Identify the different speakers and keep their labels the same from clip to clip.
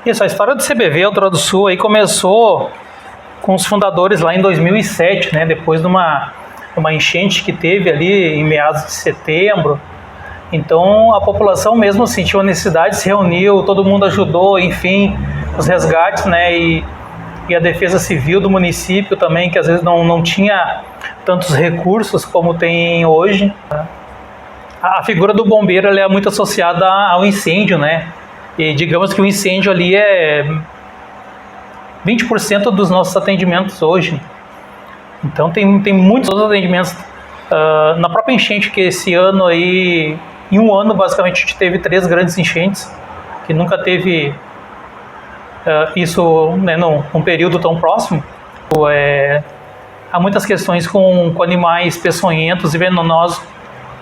Speaker 1: Isso, a história do CBV Eldorado do Sul aí começou com os fundadores lá em 2007, né? Depois de uma enchente que teve ali em meados de setembro. Então a população mesmo sentiu a necessidade, se reuniu, todo mundo ajudou, enfim, os resgates, né? E a defesa civil do município também, que às vezes não tinha tantos recursos como tem hoje. A figura do bombeiro ela é muito associada ao incêndio, né? E digamos que o incêndio ali é 20% dos nossos atendimentos hoje. Então tem muitos outros atendimentos. Na própria enchente, que esse ano aí, em um ano basicamente a gente teve 3 grandes enchentes, que nunca teve isso, né, num período tão próximo. Há muitas questões com animais peçonhentos e venenosos,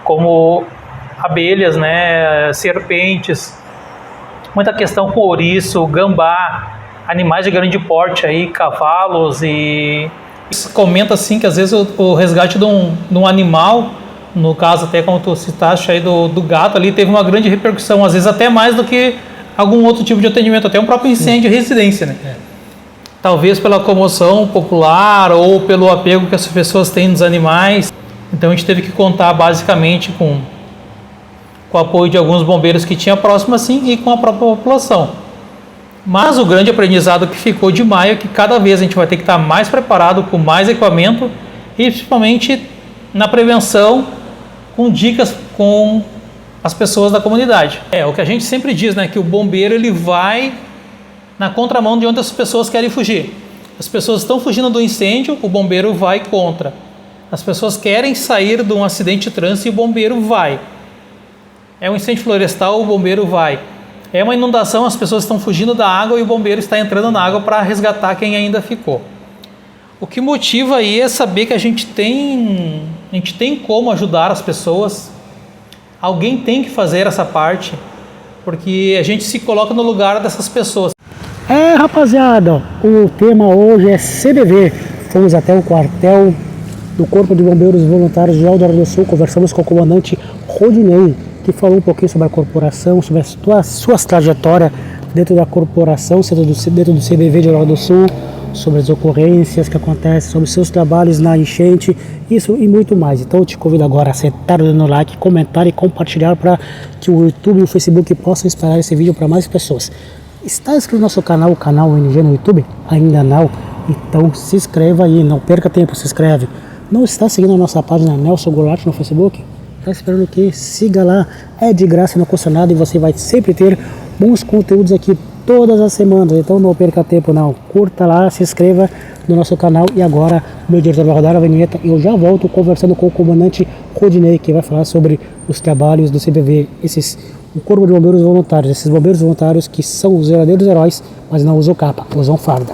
Speaker 1: como abelhas, né, serpentes, muita questão com ouriço, gambá, animais de grande porte aí, cavalos. E comenta assim que às vezes o resgate de um animal, no caso até como tu citaste aí do gato ali, teve uma grande repercussão, às vezes até mais do que algum outro tipo de atendimento, até um próprio incêndio de residência, né? Talvez pela comoção popular ou pelo apego que as pessoas têm nos animais. Então a gente teve que contar basicamente com o apoio de alguns bombeiros que tinha próximo assim e com a própria população. Mas o grande aprendizado que ficou de maio é que cada vez a gente vai ter que estar mais preparado, com mais equipamento e principalmente na prevenção, com dicas com as pessoas da comunidade. O que a gente sempre diz, né, que o bombeiro ele vai na contramão de onde as pessoas querem fugir. As pessoas estão fugindo do incêndio, o bombeiro vai contra. As pessoas querem sair de um acidente de trânsito e o bombeiro vai. É um incêndio florestal, o bombeiro vai. É uma inundação, as pessoas estão fugindo da água e o bombeiro está entrando na água para resgatar quem ainda ficou. O que motiva aí é saber que a gente tem como ajudar as pessoas. Alguém tem que fazer essa parte, porque a gente se coloca no lugar dessas pessoas.
Speaker 2: Rapaziada, o tema hoje é CBV. Fomos até o quartel do Corpo de Bombeiros Voluntários de Eldorado do Sul, conversamos com o comandante Rodinei, que falou um pouquinho sobre a corporação, sobre a sua trajetória dentro da corporação, dentro do CBV de Eldorado do Sul, sobre as ocorrências que acontecem, sobre seus trabalhos na enchente, isso e muito mais. Então eu te convido agora a acertar o dedo no like, comentar e compartilhar para que o YouTube e o Facebook possam espalhar esse vídeo para mais pessoas. Está inscrito no nosso canal, o canal NG no YouTube? Ainda não? Então se inscreva aí, não perca tempo, se inscreve. Não está seguindo a nossa página Nelson Goulart no Facebook? Está esperando o quê? Siga lá, é de graça, não custa nada e você vai sempre ter bons conteúdos aqui todas as semanas. Então não perca tempo não, curta lá, se inscreva no nosso canal. E agora o meu diretor vai rodar a vinheta e eu já volto conversando com o comandante Rodinei, que vai falar sobre os trabalhos do CBV, o Corpo de Bombeiros Voluntários, esses bombeiros voluntários que são os verdadeiros heróis, mas não usam capa, usam farda.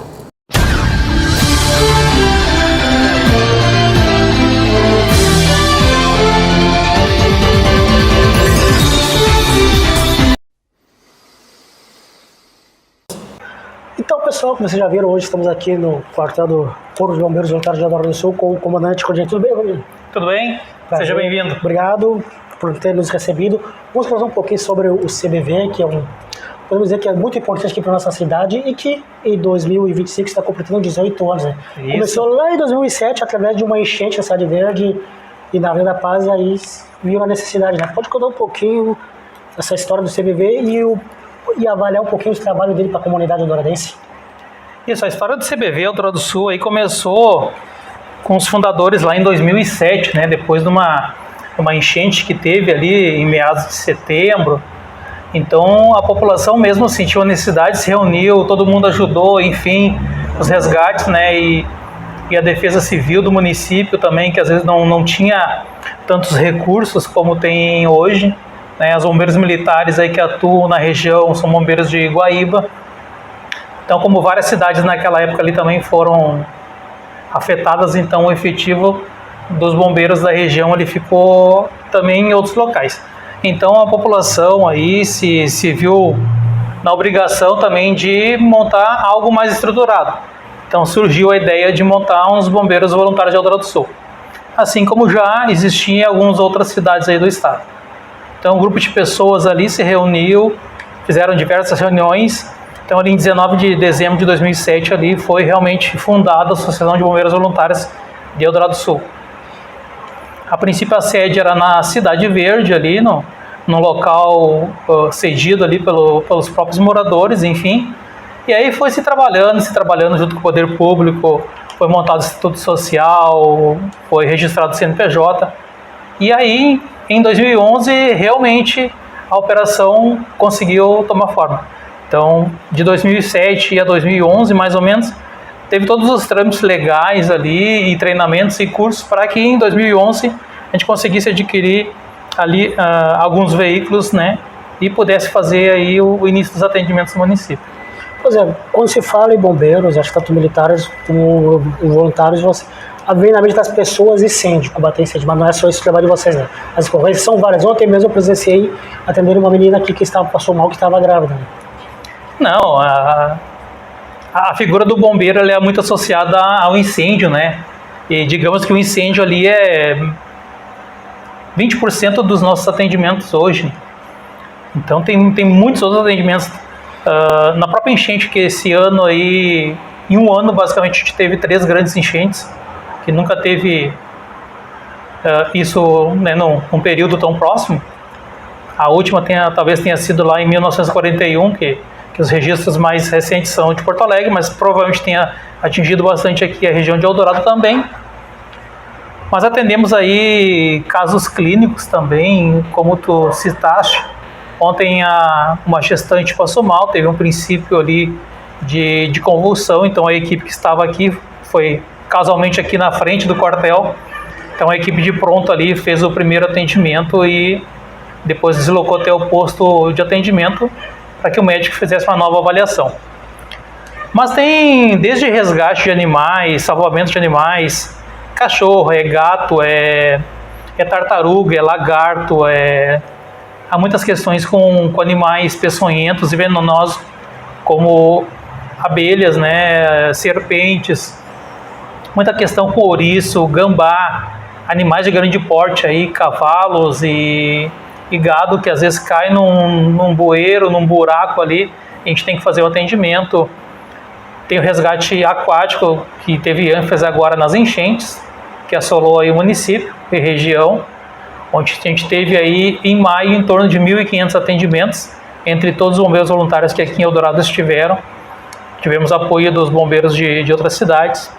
Speaker 2: Então, pessoal, como vocês já viram, hoje estamos aqui no quartel do Corpo de Bombeiros Voluntários de Eldorado do Sul com o comandante Rodinei. Tudo bem, Rodinei?
Speaker 1: Tudo bem?
Speaker 2: Prazer.
Speaker 1: Seja bem-vindo.
Speaker 2: Obrigado por ter nos recebido. Vamos falar um pouquinho sobre o CBV, que podemos dizer que é muito importante aqui para a nossa cidade e que em 2025 está completando 18 anos. Né? Começou lá em 2007 através de uma enchente na Cidade Verde e na Avenida da Paz, aí viu a necessidade. Né? Pode contar um pouquinho essa história do CBV e avaliar um pouquinho o trabalho dele para a comunidade eldoradense?
Speaker 1: Isso, a história do CBV Eldorado do Sul aí começou com os fundadores lá em 2007, né? Depois de uma enchente que teve ali em meados de setembro. Então a população mesmo sentiu a necessidade, se reuniu, todo mundo ajudou, enfim, os resgates, né? E a defesa civil do município também, que às vezes não tinha tantos recursos como tem hoje, né? Os bombeiros militares aí que atuam na região são bombeiros de Guaíba. Então, como várias cidades naquela época ali também foram afetadas, então o efetivo dos bombeiros da região ele ficou também em outros locais. Então a população aí se viu na obrigação também de montar algo mais estruturado. Então surgiu a ideia de montar uns bombeiros voluntários de Eldorado do Sul, assim como já existia em algumas outras cidades aí do estado. Então um grupo de pessoas ali se reuniu, fizeram diversas reuniões Então, ali em 19 de dezembro de 2007, ali foi realmente fundada a Associação de Bombeiros Voluntários de Eldorado do Sul. A princípio, a sede era na Cidade Verde, ali no local cedido ali pelos próprios moradores, enfim. E aí foi se trabalhando junto com o poder público, foi montado o Instituto Social, foi registrado o CNPJ. E aí, em 2011, realmente a operação conseguiu tomar forma. Então, de 2007 a 2011, mais ou menos, teve todos os trâmites legais ali, e treinamentos e cursos, para que em 2011 a gente conseguisse adquirir ali alguns veículos, né, e pudesse fazer aí o início dos atendimentos no município.
Speaker 2: Pois é, quando se fala em bombeiros, acho que tanto militares como voluntários, vem na mente das pessoas incêndio, combater incêndio, mas não é só isso o trabalho de vocês, né? As ocorrências são várias. Ontem mesmo eu presenciei atendendo uma menina aqui que passou mal, que estava grávida. Né?
Speaker 1: Não, a figura do bombeiro ela é muito associada ao incêndio, né? E digamos que o incêndio ali é 20% dos nossos atendimentos hoje. Então tem muitos outros atendimentos. Na própria enchente, que esse ano aí, em um ano basicamente a gente teve 3 grandes enchentes, que nunca teve isso, né, num período tão próximo. A última talvez tenha sido lá em 1941, que os registros mais recentes são de Porto Alegre, mas provavelmente tenha atingido bastante aqui a região de Eldorado também. Mas atendemos aí casos clínicos também, como tu citaste. Ontem uma gestante passou mal, teve um princípio ali de convulsão, então a equipe que estava aqui foi casualmente aqui na frente do quartel. Então a equipe de pronto ali fez o primeiro atendimento e depois deslocou até o posto de atendimento para que o médico fizesse uma nova avaliação. Mas tem desde resgate de animais, salvamento de animais, cachorro, gato, tartaruga, lagarto, há muitas questões com animais peçonhentos e venenosos, como abelhas, né, serpentes, muita questão com ouriço, gambá, animais de grande porte, aí, cavalos e gado que às vezes cai num bueiro, num buraco ali, a gente tem que fazer o atendimento. Tem o resgate aquático, que teve ênfase agora nas enchentes, que assolou aí o município e região, onde a gente teve aí em maio em torno de 1.500 atendimentos, entre todos os bombeiros voluntários que aqui em Eldorado estiveram. Tivemos apoio dos bombeiros de outras cidades.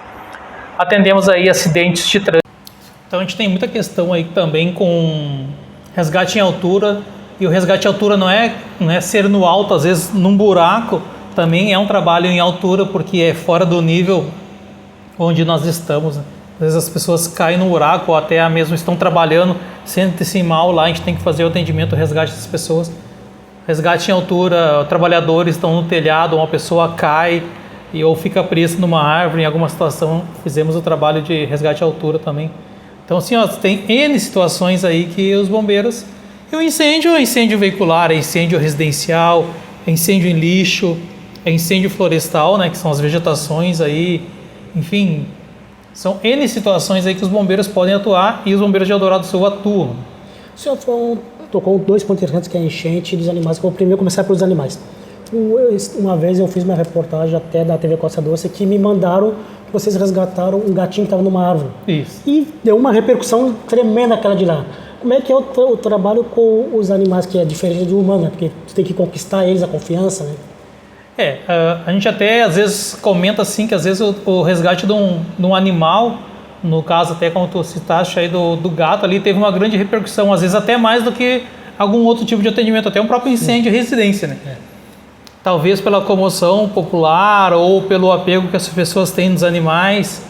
Speaker 1: Atendemos aí acidentes de trânsito. Então a gente tem muita questão aí também com resgate em altura, e o resgate em altura não é ser no alto, às vezes num buraco também é um trabalho em altura, porque é fora do nível onde nós estamos, né? Às vezes as pessoas caem no buraco ou até mesmo estão trabalhando, sentem-se mal lá, a gente tem que fazer o atendimento, o resgate das pessoas. Resgate em altura, trabalhadores estão no telhado, uma pessoa cai ou fica preso numa árvore, em alguma situação, fizemos o trabalho de resgate à altura também. Então, assim, tem N situações aí que os bombeiros... E o incêndio é incêndio veicular, é incêndio residencial, é incêndio em lixo, é incêndio florestal, né, que são as vegetações aí, enfim... São N situações aí que os bombeiros podem atuar e os bombeiros de Eldorado do Sul atuam.
Speaker 2: O senhor tocou 2 pontos interessantes, que é a enchente dos animais. Vou primeiro começar pelos animais. Uma vez eu fiz uma reportagem até da TV Costa Doce que me mandaram que vocês resgataram um gatinho que estava numa árvore.
Speaker 1: Isso.
Speaker 2: E deu uma repercussão tremenda aquela de lá. Como é que é o trabalho com os animais, que é diferente do humano, né? Porque tu tem que conquistar eles, a confiança, né?
Speaker 1: A gente até às vezes comenta assim que às vezes o resgate de um animal, no caso até como tu citaste aí do gato ali, teve uma grande repercussão, às vezes até mais do que algum outro tipo de atendimento, até um próprio incêndio de residência, né? Talvez pela comoção popular ou pelo apego que as pessoas têm nos animais,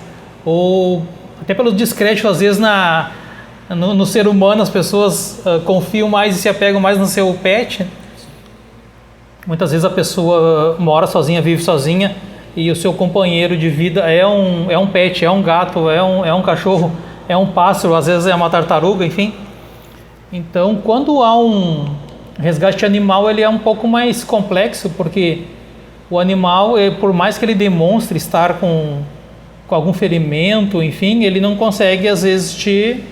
Speaker 1: ou até pelo descrédito às vezes no ser humano, as pessoas confiam mais e se apegam mais no seu pet. Muitas vezes a pessoa mora sozinha, vive sozinha, e o seu companheiro de vida é um pet, é um gato, é um cachorro, é um pássaro, às vezes é uma tartaruga, enfim. Então, quando há um resgate animal, ele é um pouco mais complexo, porque o animal, por mais que ele demonstre estar com algum ferimento, enfim, ele não consegue, às vezes, te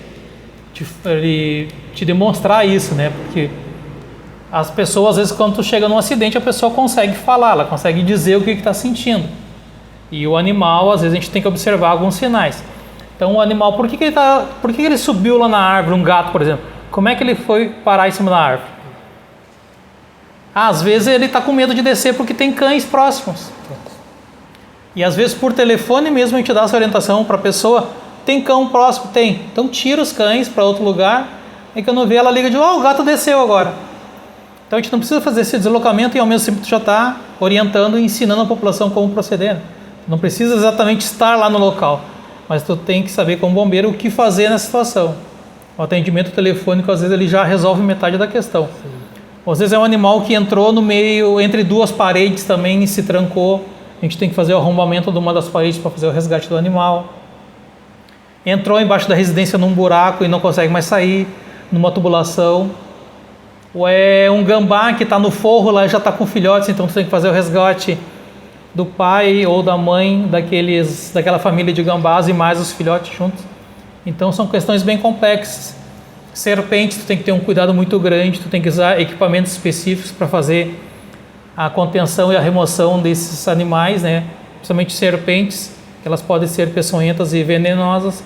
Speaker 1: demonstrar isso, né? Porque As pessoas, às vezes, quando tu chega num acidente, a pessoa consegue falar, ela consegue dizer o que está sentindo. E o animal, às vezes, a gente tem que observar alguns sinais. Então, o animal, por que ele subiu lá na árvore, um gato, por exemplo? Como é que ele foi parar em cima da árvore? Às vezes, ele está com medo de descer porque tem cães próximos. E, às vezes, por telefone mesmo, a gente dá essa orientação para a pessoa. Tem cão próximo? Tem. Então, tira os cães para outro lugar. E quando vê, ela liga de, o gato desceu agora. Então, a gente não precisa fazer esse deslocamento e, ao mesmo tempo, tu já está orientando e ensinando a população como proceder. Não precisa exatamente estar lá no local, mas tu tem que saber como bombeiro o que fazer nessa situação. O atendimento telefônico, às vezes, ele já resolve metade da questão. Sim. Às vezes é um animal que entrou no meio, entre duas paredes também e se trancou. A gente tem que fazer o arrombamento de uma das paredes para fazer o resgate do animal. Entrou embaixo da residência num buraco e não consegue mais sair, numa tubulação. Ou é um gambá que está no forro, lá já está com filhotes, então tu tem que fazer o resgate do pai ou da mãe daquela família de gambás e mais os filhotes juntos. Então são questões bem complexas. Serpentes, tu tem que ter um cuidado muito grande, tu tem que usar equipamentos específicos para fazer a contenção e a remoção desses animais, né? Principalmente serpentes, que elas podem ser peçonhentas e venenosas.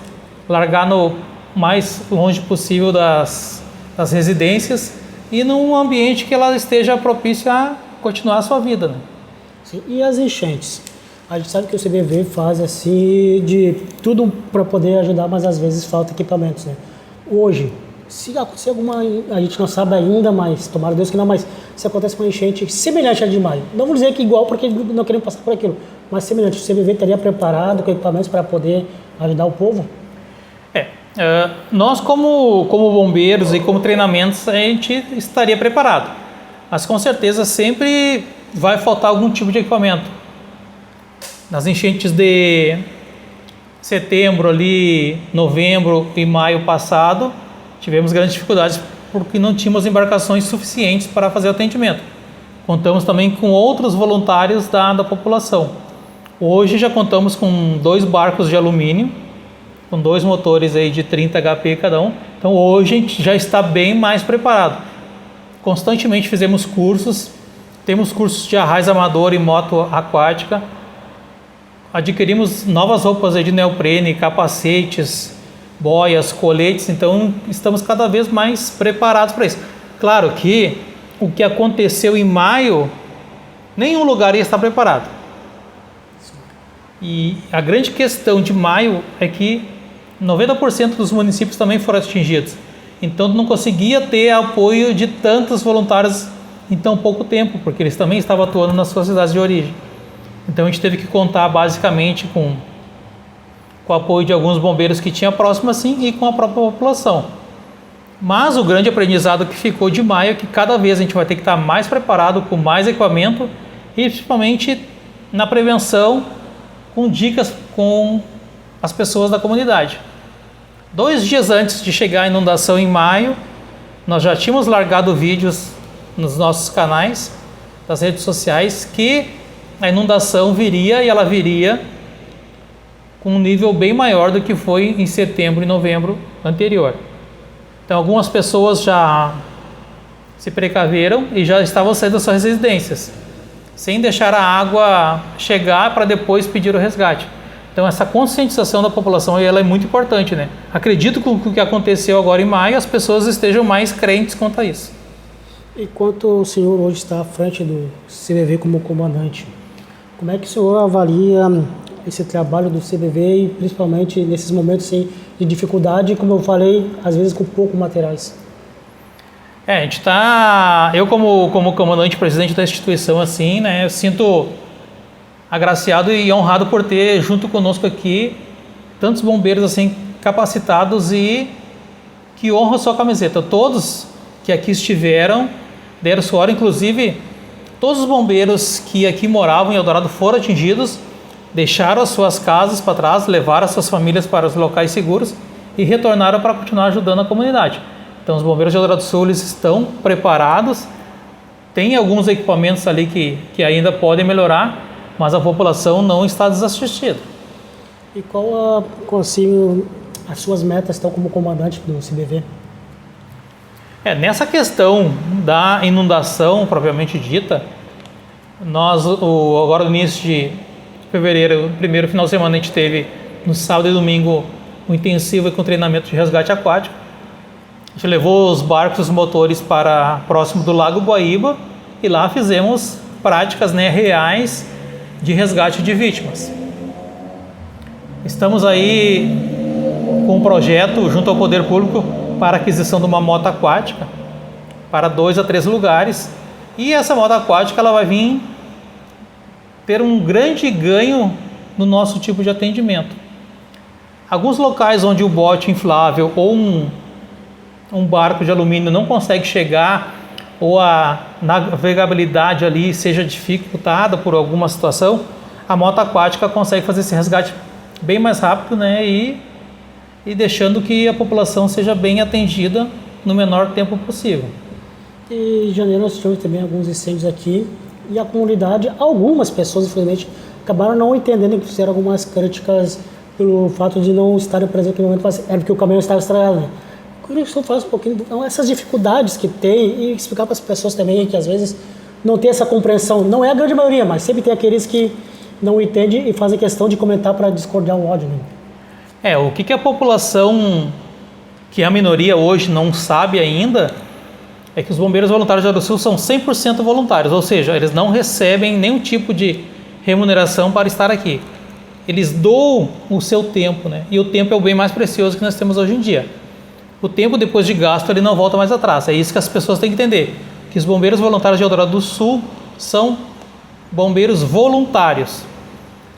Speaker 1: Largar no mais longe possível das residências e num ambiente que ela esteja propício a continuar a sua vida, né?
Speaker 2: Sim. E as enchentes? A gente sabe que o CBV faz assim de tudo para poder ajudar, mas às vezes falta equipamentos, né? Hoje, se acontecer alguma, a gente não sabe ainda, mas tomara Deus que não, mas se acontece uma enchente semelhante à de maio, não vou dizer que igual porque não queremos passar por aquilo, mas semelhante, o CBV estaria preparado com equipamentos para poder ajudar o povo?
Speaker 1: Nós como bombeiros e como treinamentos a gente estaria preparado, mas com certeza sempre vai faltar algum tipo de equipamento. Nas enchentes de setembro, ali, novembro e maio passado, tivemos grandes dificuldades porque não tínhamos embarcações suficientes para fazer o atendimento. Contamos também com outros voluntários da população. Hoje já contamos com 2 barcos de alumínio, com 2 motores aí de 30 HP cada um. Então hoje a gente já está bem mais preparado. Constantemente fizemos cursos, temos cursos de arraiz amador e moto aquática, adquirimos novas roupas aí de neoprene, capacetes, boias, coletes, então estamos cada vez mais preparados para isso. Claro que o que aconteceu em maio, nenhum lugar ia estar preparado. E a grande questão de maio é que 90% dos municípios também foram atingidos. Então não conseguia ter apoio de tantos voluntários em tão pouco tempo, porque eles também estavam atuando nas suas cidades de origem. Então a gente teve que contar basicamente com o apoio de alguns bombeiros que tinha próximo assim e com a própria população. Mas o grande aprendizado que ficou de maio é que cada vez a gente vai ter que estar mais preparado, com mais equipamento e principalmente na prevenção, com dicas com as pessoas da comunidade. 2 dias antes de chegar a inundação em maio, nós já tínhamos largado vídeos nos nossos canais das redes sociais que a inundação viria e ela viria com um nível bem maior do que foi em setembro e novembro anterior. Então algumas pessoas já se precaveram e já estavam saindo das suas residências, sem deixar a água chegar para depois pedir o resgate. Então essa conscientização da população ela é muito importante, né? Acredito que o que aconteceu agora em maio, as pessoas estejam mais crentes quanto a isso.
Speaker 2: E quanto o senhor hoje está à frente do CBV como comandante, como é que o senhor avalia esse trabalho do CBV e principalmente nesses momentos assim, de dificuldade, como eu falei, às vezes com pouco materiais?
Speaker 1: A gente está, eu como comandante presidente da instituição assim, né, eu sinto agraciado e honrado por ter junto conosco aqui tantos bombeiros assim capacitados e que honram a sua camiseta. Todos que aqui estiveram deram suor, inclusive todos os bombeiros que aqui moravam em Eldorado foram atingidos, deixaram as suas casas para trás, levaram as suas famílias para os locais seguros e retornaram para continuar ajudando a comunidade. Então os bombeiros de Eldorado do Sul eles estão preparados, tem alguns equipamentos ali que ainda podem melhorar, mas a população não está desassistida.
Speaker 2: E qual assim, as suas metas estão como comandante do CBV?
Speaker 1: Nessa questão da inundação propriamente dita, nós, agora no início de fevereiro, primeiro final de semana, a gente teve no sábado e domingo um intensivo com treinamento de resgate aquático. A gente levou os barcos e os motores para próximo do Lago Guaíba e lá fizemos práticas, né, reais de resgate de vítimas. Estamos aí com um projeto junto ao Poder Público para a aquisição de uma moto aquática para 2 a 3 lugares, e essa moto aquática ela vai vir ter um grande ganho no nosso tipo de atendimento. Alguns locais onde o bote inflável ou um barco de alumínio não consegue chegar, ou a navegabilidade ali seja dificultada por alguma situação, a moto aquática consegue fazer esse resgate bem mais rápido, né, e deixando que a população seja bem atendida no menor tempo possível.
Speaker 2: E em janeiro nós tivemos também alguns incêndios aqui, e a comunidade, algumas pessoas, infelizmente, acabaram não entendendo e fizeram algumas críticas pelo fato de não estarem presentes no momento, é porque o caminhão estava estragado, né? Eu queria que você falasse um pouquinho essas dificuldades que tem e explicar para as pessoas também que às vezes não tem essa compreensão. Não é a grande maioria, mas sempre tem aqueles que não entendem e fazem questão de comentar para discordar o ódio, né?
Speaker 1: O que a população, que é a minoria hoje, não sabe ainda, é que os bombeiros voluntários de Jaraguá do Sul são 100% voluntários, ou seja, eles não recebem nenhum tipo de remuneração para estar aqui. Eles doam o seu tempo, né? E o tempo é o bem mais precioso que nós temos hoje em dia. O tempo, depois de gasto, ele não volta mais atrás. É isso que as pessoas têm que entender, que os bombeiros voluntários de Eldorado do Sul são bombeiros voluntários.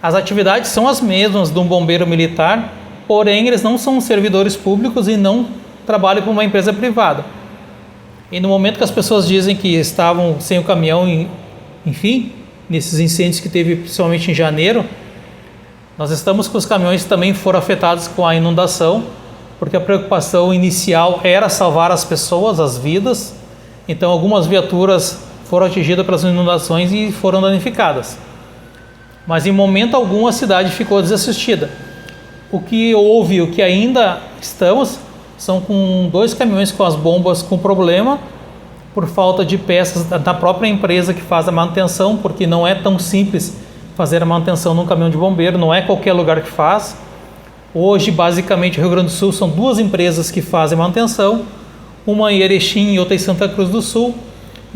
Speaker 1: As atividades são as mesmas de um bombeiro militar, porém eles não são servidores públicos e não trabalham para uma empresa privada. E no momento que as pessoas dizem que estavam sem o caminhão, enfim, nesses incêndios que teve principalmente em janeiro, nós estamos com os caminhões que também foram afetados com a inundação, porque a preocupação inicial era salvar as pessoas, as vidas. Então algumas viaturas foram atingidas pelas inundações e foram danificadas. Mas em momento algum a cidade ficou desassistida. O que houve, o que ainda estamos, são com 2 caminhões com as bombas com problema, por falta de peças da própria empresa que faz a manutenção, porque não é tão simples fazer a manutenção num caminhão de bombeiro, não é qualquer lugar que faz. Hoje, basicamente, o Rio Grande do Sul são 2 empresas que fazem manutenção, uma em Erechim e outra em Santa Cruz do Sul,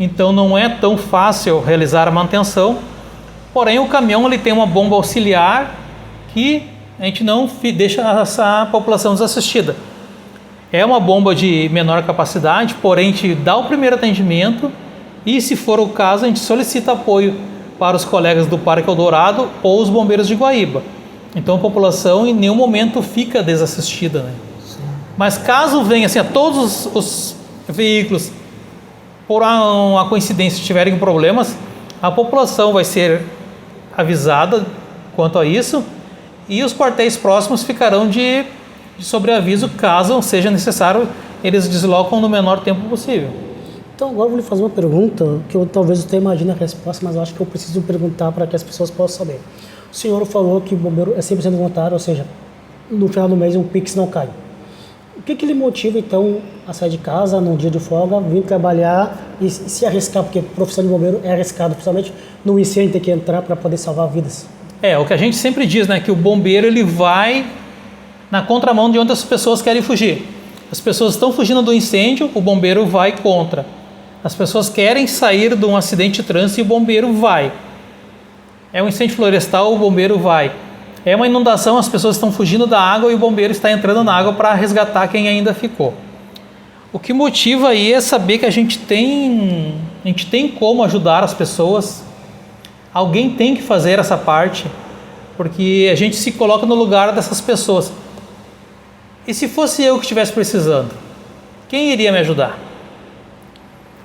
Speaker 1: então não é tão fácil realizar a manutenção. Porém, o caminhão ele tem uma bomba auxiliar que a gente não deixa essa população desassistida. É uma bomba de menor capacidade, porém a gente dá o primeiro atendimento e, se for o caso, a gente solicita apoio para os colegas do Parque Eldorado ou os bombeiros de Guaíba. Então a população em nenhum momento fica desassistida, né? Mas caso venha assim, a todos os veículos, por uma coincidência, tiverem problemas, a população vai ser avisada quanto a isso, e os quartéis próximos ficarão de sobreaviso caso seja necessário, eles deslocam no menor tempo possível.
Speaker 2: Então agora eu vou lhe fazer uma pergunta que talvez eu até imagine a resposta, mas eu acho que eu preciso perguntar para que as pessoas possam saber. O senhor falou que o bombeiro é 100% voluntário, ou seja, no final do mês o Pix não cai. O que lhe motiva então a sair de casa num dia de folga, vir trabalhar e se arriscar, porque a profissão de bombeiro é arriscada, principalmente no incêndio ter que entrar para poder salvar vidas?
Speaker 1: O que a gente sempre diz, né, que o bombeiro ele vai na contramão de onde as pessoas querem fugir. As pessoas estão fugindo do incêndio, o bombeiro vai contra. As pessoas querem sair de um acidente de trânsito e o bombeiro vai. É um incêndio florestal, o bombeiro vai. É uma inundação, as pessoas estão fugindo da água e o bombeiro está entrando na água para resgatar quem ainda ficou. O que motiva aí é saber que a gente tem como ajudar as pessoas. Alguém tem que fazer essa parte, porque a gente se coloca no lugar dessas pessoas. E se fosse eu que estivesse precisando, quem iria me ajudar?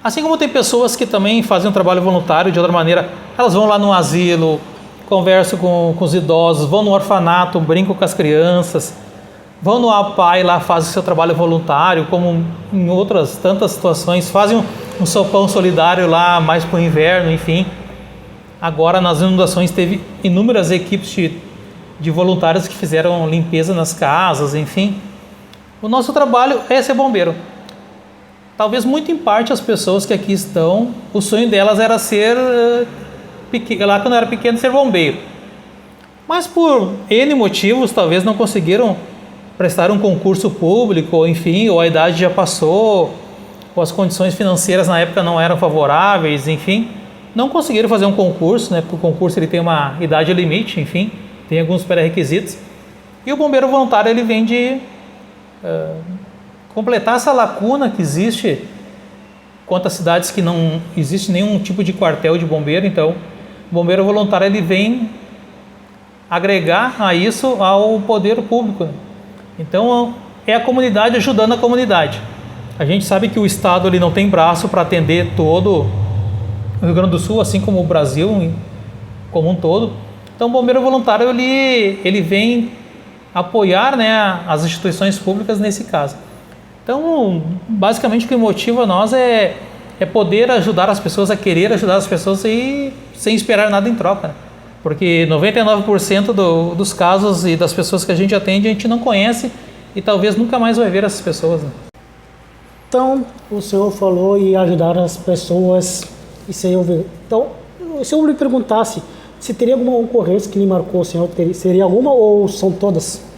Speaker 1: Assim como tem pessoas que também fazem um trabalho voluntário de outra maneira, elas vão lá no asilo, conversam com os idosos, vão no orfanato, brincam com as crianças, vão no APAI lá, fazem o seu trabalho voluntário, como em outras tantas situações, fazem um sopão solidário lá, mais para o inverno, enfim. Agora, nas inundações, teve inúmeras equipes de voluntários que fizeram limpeza nas casas, enfim. O nosso trabalho é ser bombeiro. talvez muito em parte as pessoas que aqui estão, o sonho delas era ser, lá quando era pequeno, ser bombeiro. Mas por N motivos, talvez não conseguiram prestar um concurso público, ou enfim, ou a idade já passou, ou as condições financeiras na época não eram favoráveis, enfim, não conseguiram fazer um concurso, né? Porque o concurso ele tem uma idade limite, enfim, tem alguns pré-requisitos. E o bombeiro voluntário ele vem de completar essa lacuna que existe quanto a cidades que não existe nenhum tipo de quartel de bombeiro. Então, o bombeiro voluntário ele vem agregar a isso ao poder público. Então, é a comunidade ajudando a comunidade. A gente sabe que o Estado ele não tem braço para atender todo o Rio Grande do Sul, assim como o Brasil como um todo. Então, o bombeiro voluntário ele vem apoiar, né, as instituições públicas nesse caso. Então, basicamente o que motiva nós é poder ajudar as pessoas, a querer ajudar as pessoas e sem esperar nada em troca, né? Porque 99% dos casos e das pessoas que a gente atende, a gente não conhece e talvez nunca mais vai ver essas pessoas, né?
Speaker 2: Então, o senhor falou em ajudar as pessoas e sem ouvir. Então, se eu lhe perguntasse se teria alguma ocorrência que lhe marcou, o senhor seria alguma ou são todas?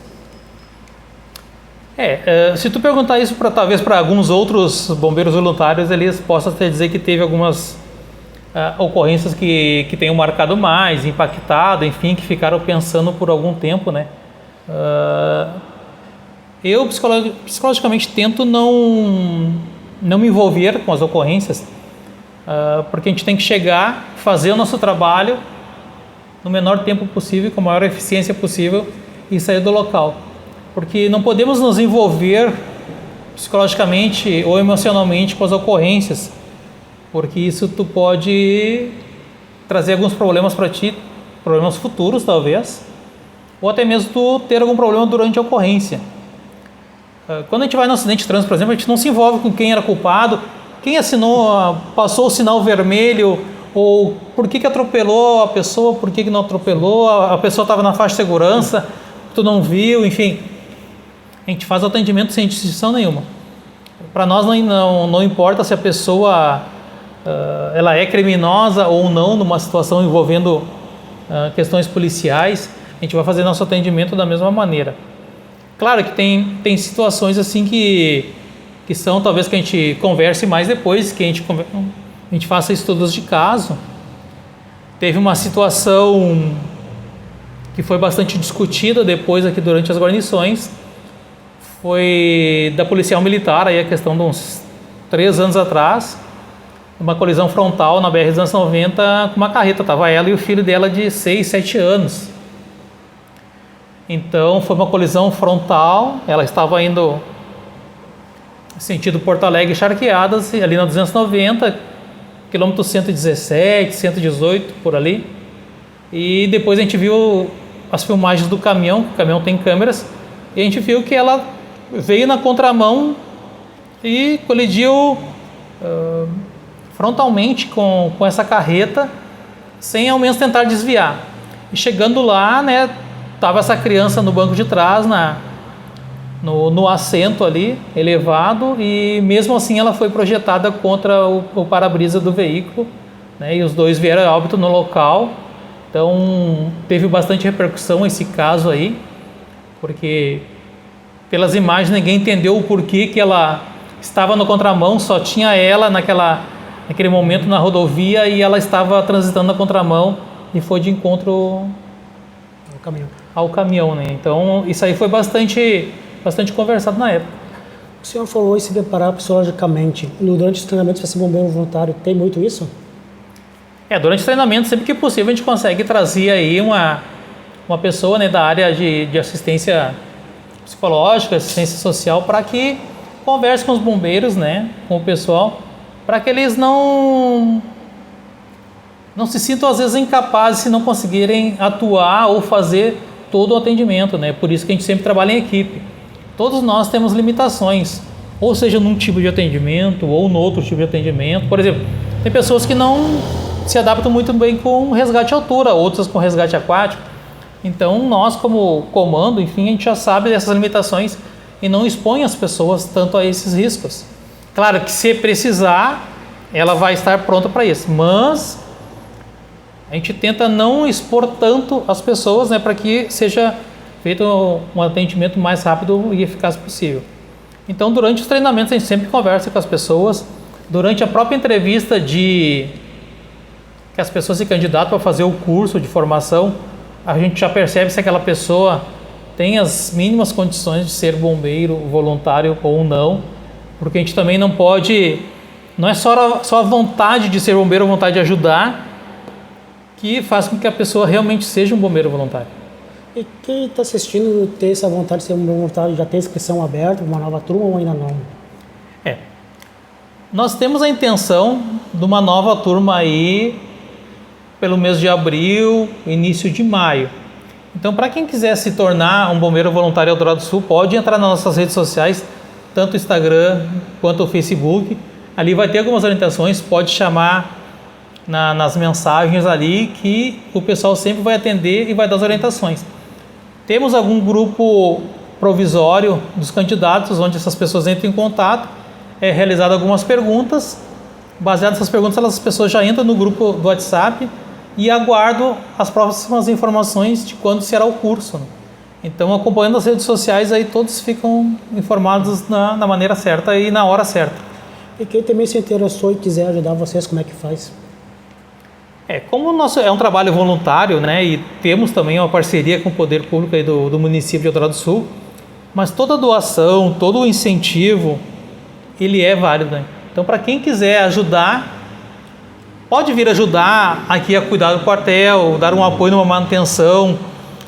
Speaker 1: Se tu perguntar isso talvez para alguns outros bombeiros voluntários, eles possam até dizer que teve algumas ocorrências que tenham marcado mais, impactado, enfim, que ficaram pensando por algum tempo, né? Eu psicologicamente tento não me envolver com as ocorrências, porque a gente tem que chegar, fazer o nosso trabalho no menor tempo possível, com a maior eficiência possível e sair do local. Porque não podemos nos envolver psicologicamente ou emocionalmente com as ocorrências, porque isso tu pode trazer alguns problemas para ti, problemas futuros talvez, ou até mesmo tu ter algum problema durante a ocorrência. Quando a gente vai no acidente de trânsito, por exemplo, a gente não se envolve com quem era culpado, quem assinou, passou o sinal vermelho, ou por que atropelou a pessoa, por que não atropelou, a pessoa estava na faixa de segurança, tu não viu, enfim. A gente faz o atendimento sem distinção nenhuma. Para nós não importa se a pessoa ela é criminosa ou não numa situação envolvendo questões policiais, a gente vai fazer nosso atendimento da mesma maneira. Claro que tem situações assim que são talvez que a gente converse mais depois, que a gente faça estudos de caso. Teve uma situação que foi bastante discutida depois aqui durante as guarnições, foi da policial militar, aí a questão de uns 3 anos atrás, uma colisão frontal na BR-290 com uma carreta, estava ela e o filho dela de 6, 7 anos. Então foi uma colisão frontal, ela estava indo sentido Porto Alegre Charqueadas, ali na 290, quilômetro 117, 118, por ali. E depois a gente viu as filmagens do caminhão, o caminhão tem câmeras, e a gente viu que ela veio na contramão e colidiu frontalmente com essa carreta, sem ao menos tentar desviar. E chegando lá, né, estava essa criança no banco de trás, no assento ali, elevado, e mesmo assim ela foi projetada contra o para-brisa do veículo, né, e os dois vieram a óbito no local. Então teve bastante repercussão esse caso aí, porque pelas imagens ninguém entendeu o porquê que ela estava no contramão, só tinha ela naquele momento na rodovia e ela estava transitando na contramão e foi de encontro ao caminhão, né? Então isso aí foi bastante conversado na época.
Speaker 2: O senhor falou em se preparar psicologicamente. Durante os treinamentos para ser bombeiro voluntário, tem muito isso?
Speaker 1: Durante o treinamento, sempre que possível, a gente consegue trazer aí uma pessoa, né, da área de assistência psicológica, assistência social, para que converse com os bombeiros, né, com o pessoal, para que eles não se sintam às vezes incapazes se não conseguirem atuar ou fazer todo o atendimento, né? Por isso que a gente sempre trabalha em equipe. Todos nós temos limitações, ou seja, num tipo de atendimento ou no outro tipo de atendimento. Por exemplo, tem pessoas que não se adaptam muito bem com resgate à altura, outras com resgate aquático. Então nós, como comando, enfim, a gente já sabe dessas limitações e não expõe as pessoas tanto a esses riscos. Claro que se precisar, ela vai estar pronta para isso, mas a gente tenta não expor tanto as pessoas, né, para que seja feito um atendimento mais rápido e eficaz possível. Então, durante os treinamentos, a gente sempre conversa com as pessoas. Durante a própria entrevista que as pessoas se candidatam para fazer o curso de formação, a gente já percebe se aquela pessoa tem as mínimas condições de ser bombeiro voluntário ou não, porque a gente também não pode, não é só a vontade de ser bombeiro, a vontade de ajudar, que faz com que a pessoa realmente seja um bombeiro voluntário.
Speaker 2: E quem está assistindo ter essa vontade de ser um bombeiro voluntário, já tem inscrição aberta, uma nova turma ou ainda não?
Speaker 1: Nós temos a intenção de uma nova turma aí pelo mês de abril, início de maio. Então, para quem quiser se tornar um bombeiro voluntário em Eldorado do Sul, pode entrar nas nossas redes sociais, tanto o Instagram quanto o Facebook. Ali vai ter algumas orientações, pode chamar nas mensagens ali que o pessoal sempre vai atender e vai dar as orientações. Temos algum grupo provisório dos candidatos, onde essas pessoas entram em contato, é realizado algumas perguntas. Baseadas nessas perguntas, as pessoas já entram no grupo do WhatsApp e aguardam as próximas informações de quando será o curso. Então, acompanhando as redes sociais, aí todos ficam informados na maneira certa e na hora certa.
Speaker 2: E quem também se interessou e quiser ajudar vocês, como é que faz?
Speaker 1: Como o nosso é um trabalho voluntário, né, e temos também uma parceria com o poder público aí do município de Eldorado do Sul, mas toda doação, todo o incentivo, ele é válido, né? Então, para quem quiser ajudar, pode vir ajudar aqui a cuidar do quartel, dar um apoio numa manutenção,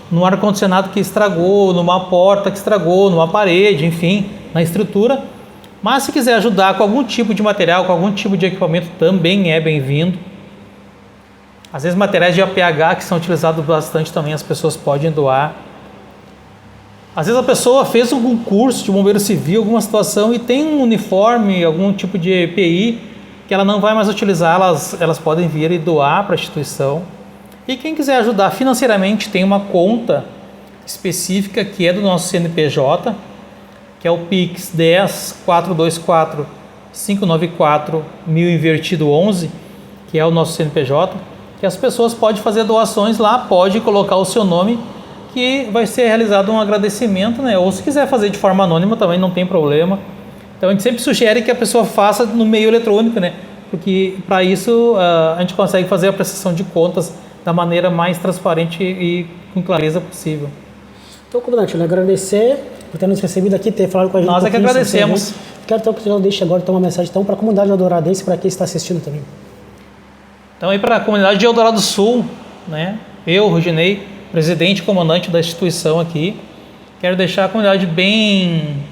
Speaker 1: num ar-condicionado que estragou, numa porta que estragou, numa parede, enfim, na estrutura. Mas se quiser ajudar com algum tipo de material, com algum tipo de equipamento, também é bem-vindo. Às vezes materiais de APH que são utilizados bastante também, as pessoas podem doar. Às vezes a pessoa fez algum curso de bombeiro civil, alguma situação, e tem um uniforme, algum tipo de EPI que ela não vai mais utilizar, elas podem vir e doar para a instituição. E quem quiser ajudar financeiramente, tem uma conta específica que é do nosso CNPJ, que é o Pix 10 424 594 1000 invertido 11, que é o nosso CNPJ, que as pessoas podem fazer doações lá, pode colocar o seu nome, que vai ser realizado um agradecimento, né? Ou se quiser fazer de forma anônima também não tem problema. Então a gente sempre sugere que a pessoa faça no meio eletrônico, né? Porque para isso a gente consegue fazer a prestação de contas da maneira mais transparente e com clareza possível.
Speaker 2: Então, comandante, eu agradecer por ter nos recebido aqui, ter falado com a gente.
Speaker 1: Nós é que agradecemos.
Speaker 2: Quero então que o senhor deixe agora uma mensagem então, para a comunidade de Eldoradense, para quem está assistindo também.
Speaker 1: Então, aí para a comunidade de Eldorado do Sul, né? Eu, Rodinei, presidente e comandante da instituição aqui, quero deixar a comunidade bem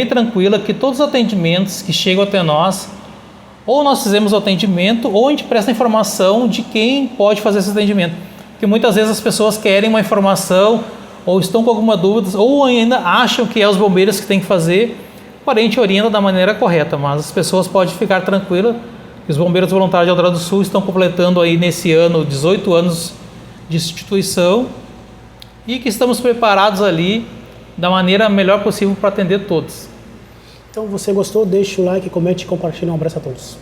Speaker 1: tranquila que todos os atendimentos que chegam até nós, ou nós fizemos o atendimento, ou a gente presta informação de quem pode fazer esse atendimento. Porque muitas vezes as pessoas querem uma informação, ou estão com alguma dúvida, ou ainda acham que é os bombeiros que têm que fazer, porém a gente orienta da maneira correta, mas as pessoas podem ficar tranquilas que os bombeiros voluntários de Eldorado do Sul estão completando aí nesse ano 18 anos de instituição e que estamos preparados ali da maneira melhor possível para atender todos.
Speaker 2: Então, você gostou? Deixe o like, comente e compartilhe. Um abraço a todos.